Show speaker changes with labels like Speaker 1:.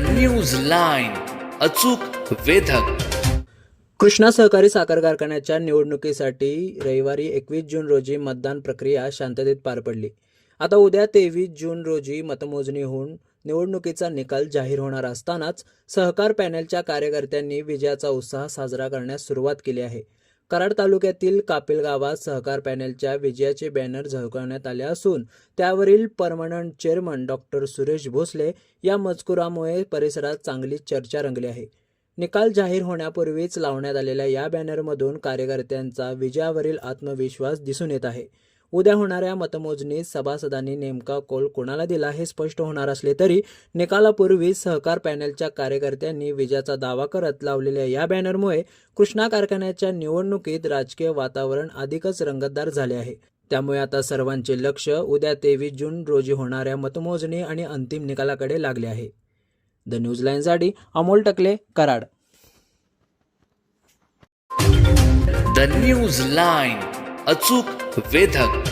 Speaker 1: News line, अचूक वेधक.
Speaker 2: कृष्णा सहकारी साखर कारखान्याच्या निवडणुकीसाठी रविवारी 21 जून रोजी मतदान प्रक्रिया शांततेत पार पडली. आता उद्या 23 जून रोजी मतमोजणी होऊन निवडणुकीचा निकाल जाहीर होणार असतानाच सहकार पॅनेलच्या कार्यकर्त्यांनी विजयाचा उत्साह साजरा करण्यास सुरुवात केली आहे. कराड तालुक्यातील कापिल गावात सहकार पॅनेलच्या विजयाचे बॅनर झळकावण्यात आले असून त्यावरील permanent chairman doctor Suresh Bhosale या मजकुरामुळे परिसरात चांगली चर्चा रंगली आहे. निकाल जाहीर होण्यापूर्वीच लावण्यात आलेल्या या बॅनरमधून कार्यकर्त्यांचा विजयावरील आत्मविश्वास दिसून येत आहे. उद्या होणाऱ्या मतमोजणीत सभासदांनी नेमका कौल कोणाला दिला हे स्पष्ट होणार असले तरी निकालापूर्वी सहकार पॅनेलच्या कार्यकर्त्यांनी विजयाचा दावा करत लावलेल्या या बॅनरमुळे कृष्णा कारखान्याच्या निवडणुकीत राजकीय वातावरण अधिकच रंगतदार झाले आहे. त्यामुळे आता सर्वांचे लक्ष उद्या 23 जून रोजी होणाऱ्या मतमोजणी आणि अंतिम निकालाकडे लागले आहे. द न्यूज लाईनसाठी अमोल टकले, कराड.
Speaker 1: न्यूज लाईन, अचूक वेधक.